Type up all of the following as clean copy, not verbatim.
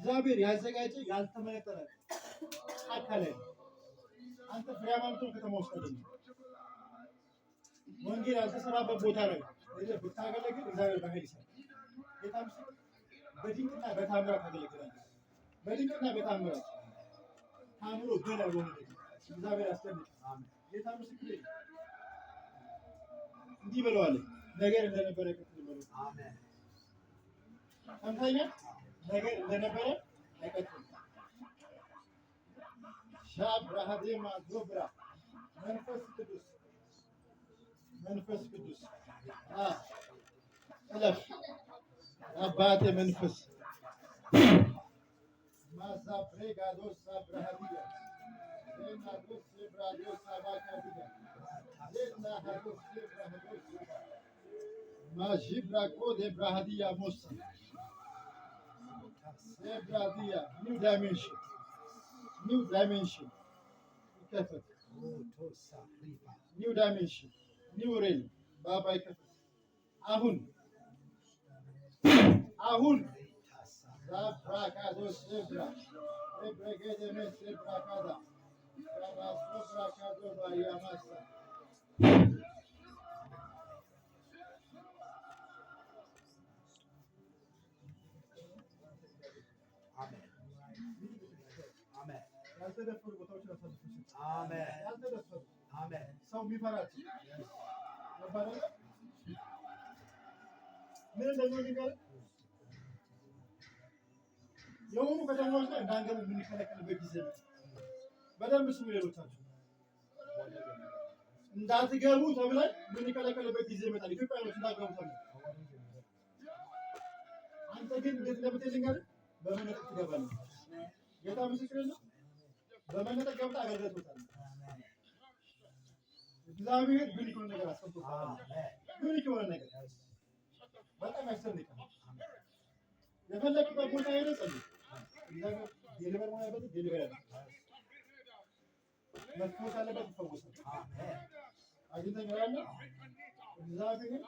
እግዚአብሔር ያዘጋጀ ያልተመነጠረ አካለ አንተ ፍሬያማነቱን ከተማ ውስጥ አይደለም ወንጌል ያልተሰራበት ቦታ ላይ ብታገለግል እግዚአብሔር በኃይል ይሰራል። ጌታ ምስክር በድንቅና በታምራት ታገለግላለህ። በድንቅና በታምራት ታምሮ በላይ ሆነ እግዚአብሔር ያስደንቅ። ጌታ ምስክር እንዲህ ብለዋል። ነገር እንደነበረ ይቀጥል ብሎ አሜን። ሰምተኛ ነገር እንደነበረ አይቀጥልም። ሻብራሃዴማ ዞብራ መንፈስ ቅዱስ እለፍ አባቴ መንፈስ ማዛብሬ ጋዶስ አብራሃዲያ ዜና ዶስ ብራዶስ አባካዲያ ዜና ሀዶስ ብራዶስ ማጂብራ ኮደ ብራሃዲያ ሞሳ zebradia new dimension ይከፈት new dimension new realm ባባ ይከፈት አሁን ዛብራካዶስ ዘብራ ዘብረገደመ ዘብራካዳ ራባሶብራካዶ ባያማሳ ያልተደፈሩ ቦታዎችን አሳልፈሽ አሜን። ያልተደፈሩ አሜን። ሰው የሚፈራቸው ነበር ምን እንደሚሆን ይጋር የሆኑ ከተማዎች ላይ እንዳንገቡ የምንከለከልበት ጊዜ ነው። በደንብ ስሙ ሌሎቻችሁ እንዳትገቡ ተብለን የምንከለከልበት ጊዜ ይመጣል። ኢትዮጵያኖች እንዳትገቡ ተብለን አንተ ግን እንዴት እንደምትልኝ በመነጥቅ ትገባለህ። ጌታ ምስክር ነው። በመነጠቅ ገብታ አገልግሎት ወጣ እግዚአብሔር ግን ይሁን ነገር አስቀምጧል። ግን ይሁን ነገር በጣም ያስፈልጋል። የፈለግበት ቦታ ሄደ ጸልይ እግዚአብሔር ዴሊቨር ማለት ዴሊቨር ያለ መፍትሄ ካለበት ይፈወሳል። አግኝተኝ ያለ እግዚአብሔር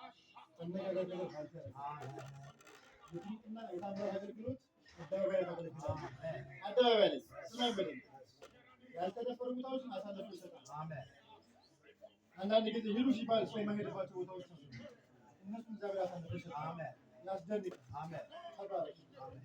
እንደገና ነገር ካልተ የትንቅና የታምራት አገልግሎት አደባባይ ላይ ስማኝ በደንብ ያልተደፈሩ ቦታዎችን አሳልፎ ይሰጣል። አሜን። አንዳንድ ጊዜ ሂዱ ሲባል ሰው የማይሄድባቸው ቦታዎች ነው። እነሱን እግዚአብሔር አሳልፎ ይሰጣል። አሜን። ያስደንቅ። አሜን። ተባረክ። አሜን።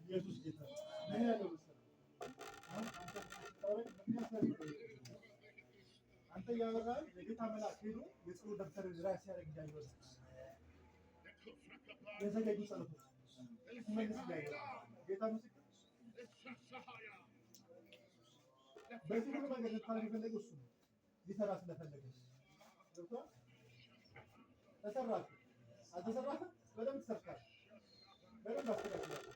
ኢየሱስ ጌታ ምን ያለው አንተ ያወራል የጌታ መልአክ ሄዶ የጸሎት ደብተር ራስ ያደርግ ያለው የዘገዩ ጸሎቶች መልስ ላይ ጌታ ምስክር በዚህ ሁሉ ነገር ልታደርግ የፈለገው እሱ ነው። ሊሰራ ስለፈለገ ተሰራህ አልተሰራህ በደንብ ተሰርካል። በደንብ አስተካክላለህ።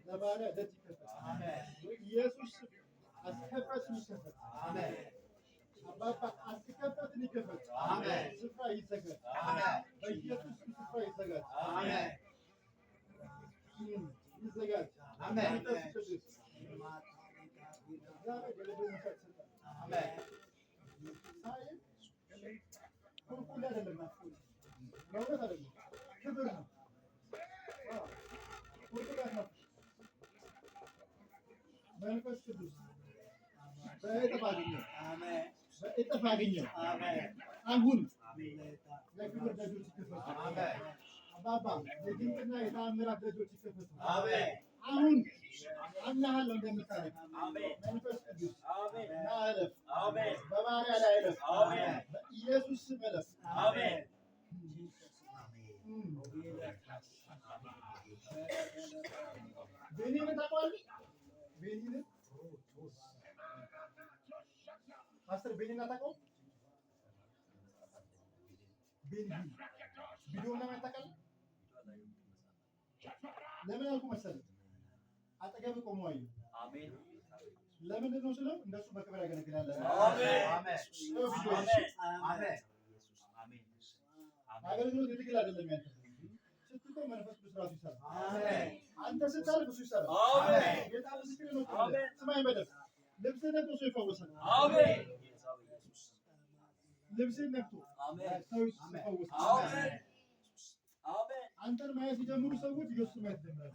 ለባሪያ ደጅ ይከፈት። አሜን። ኢየሱስ አስከፈት ይከፈት። አሜን። አባባ አስከፈት ይከፈት። አሜን። ስፍራ ይዘጋል። አሜን። በኢየሱስ ስፍራ ይዘጋል። አሜን። ይዘጋል። አሜን። አሜን። ኩልኩል አይደለም ናፍቆት ለእውነት አይደለም ክብር ነው። መንፈስ ቅዱስ በእጥፍ አገኘው። አሜን። በእጥፍ አገኘው። አሜን። አሁን ለክብር ደጆች ይከፈቱ። አሜን። አባባ የድንቅና የተአምራት ደጆች ይከፈቱ። አሜን። አሁን አምናለሁ እንደምታረግ። አሜን። መንፈስ ቅዱስ አሜን። ናለፍ። አሜን። በባሪያ ላይ አለፍ። አሜን። በኢየሱስ ስም አለፍ። አሜን። ቤኒን ታውቀዋለህ? ቤኒን ፓስተር ቤኒን አታውቀውም? ቤኒ ቪዲዮውን ለምን ታውቃለህ? ለምን አልኩህ መሰለህ? አጠገብህ ቆሞ አየሁ። አሜን። ለምንድን ነው ስለው እንደሱ በክብር ያገለግላል። አሜን። አገልግሎት የትግል አይደለም ያንተ ስትቆም መንፈስ ቅዱስ ራሱ ይሰራል። አንተ ስታልፍ እሱ ይሰራል። ጌታ ምስክር ነው። ስማኝ በደንብ ልብስህን ነክቶ ሰው ይፈወሳል። ልብስህን ነክቶ ሰው ይፈወሳል። አንተን ማየት ሲጀምሩ ሰዎች ኢየሱስ ማየት ጀምራል።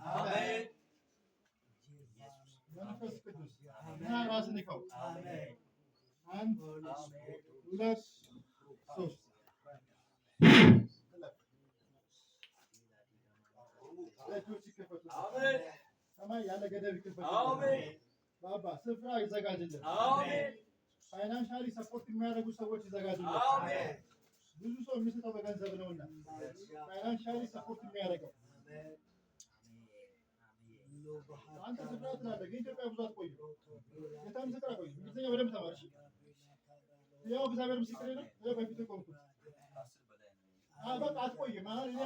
መንፈስ ቅዱስ እና ራስን ይፈው። አንድ ሁለት ሶስት እጆች ይከፈቱ። ሰማይ ያለ ገደብ ይከፈቱ። ባባ ስፍራ ይዘጋጅልን። ፋይናንሻሊ ሰፖርት የሚያደርጉ ሰዎች ይዘጋጁልን። ብዙ ሰው የሚሰጠው በገንዘብ ነውና ፋይናንሻሊ ሰፖርት የሚያደርገው አንተ ስፍራ ትላለህ። ግን ኢትዮጵያ ብዙ አትቆይም። ጌታ ምስክር አትቆይም። እንግሊዝኛ በደንብ ተማር። ያው እግዚአብሔር ምስክሬ ነው። ያው በፊት ቆምኩት። በቃ አትቆይም። አሁን እኔ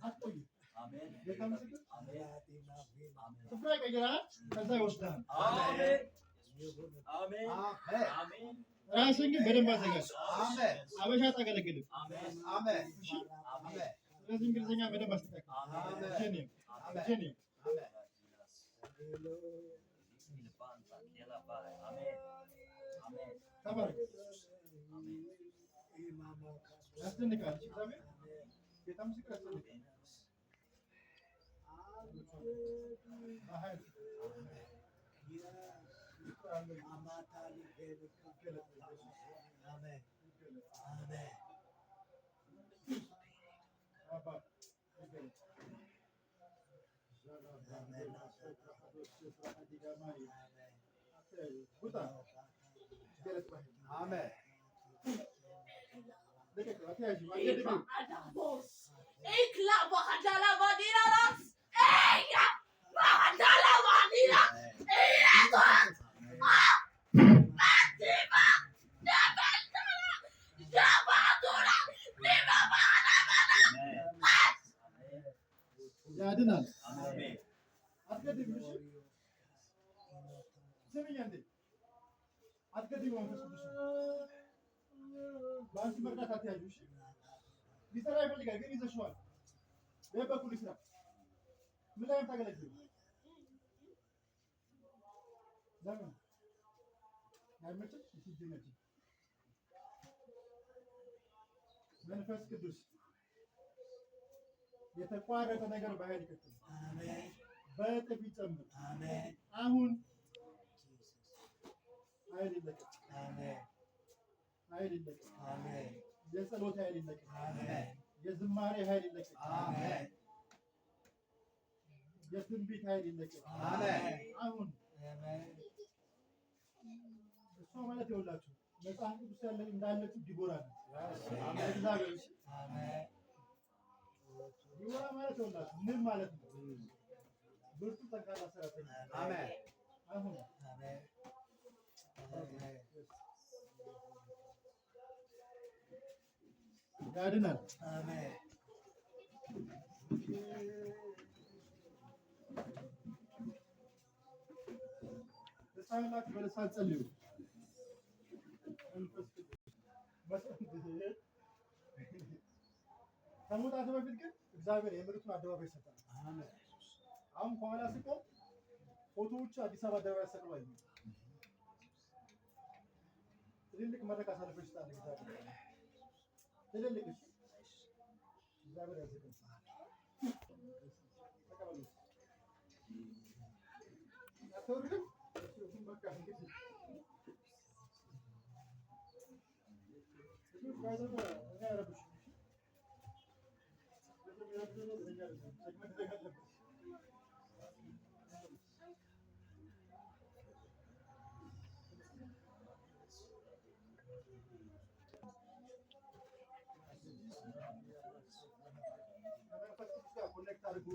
አትቆይም። ጌታ ምስክር ስፍራ ይቀይራል። ከዛ ይወስዳል። ራስን ግን በደንብ አዘጋጅ። አበሻ አታገለግልም። ስለዚህ እንግሊዝኛ በደንብ አስተካክል። ተባረክ። ያስደንቃል። እግዚአብሔር ጌታ ምስክር ያስደንቃል። ያድናል። አትገድም። ስምኝ እንዴ አትገድም። መንፈስ ቅዱስ በአንቺ መርዳት አትያዥ። እሺ ሊሰራ ይፈልጋል፣ ግን ይዘሽዋል። በበኩል ይስራ። ምን ላይ ታገለግል? ለምን አይመችም? ይስጅነች መንፈስ ቅዱስ የተቋረጠ ነገር በኃይል ይቀጥል። አሜን። በጥፍ ይጨምር። አሜን። አሁን ኃይል ይለቀቅ። አሜን። ኃይል ይለቀቅ። አሜን። የጸሎት ኃይል ይለቀቅ። አሜን። የዝማሬ ኃይል ይለቀቅ። አሜን። የትንቢት ኃይል ይለቀቅ። አሜን። አሁን እሷ ማለት ይኸውላችሁ መጽሐፍ ቅዱስ ያለ እንዳለችው ዲቦራ ነው። እግዚአብሔር አሜን። ዲቦራ ማለት ይኸውላችሁ ምን ማለት ነው? ብርቱ ጠንካራ ሰራተኛ። አሜን። አሁን አሜን። ያድናል። አሜን። ለሳይናት በለሳን ጸልዩ። ከመውጣቱ በፊት ግን እግዚአብሔር የምሕረቱን አደባባይ ይሰጣል። አሜን። አሁን ከኋላ ስቆም ፎቶዎቹ አዲስ አበባ አደባባይ ተሰቅለዋል። ትልልቅ መድረክ አሳልፈሽ ይጣል እግዚአብሔር ትልልቅ እግዚአብሔር ያዘጋጃል። ተቀበሉ። አትወርድም። እሱም በቃ እንግዲህ እሱ ካዘበ እኔ አረብሽ ኮኔክት አድርጉ።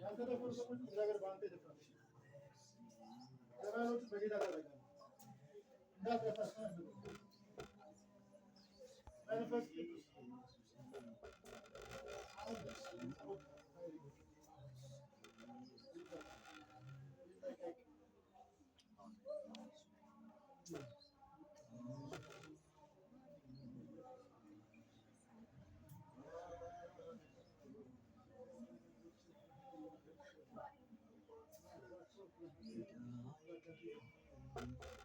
ያልተደፈሩ ሰዎች እግዚአብሔር በአንተ ይደፍራል። ገበያኖች በጌታ ታደርጋለህ። እንዳትረሳ መንፈስ ቅዱስ Thank you.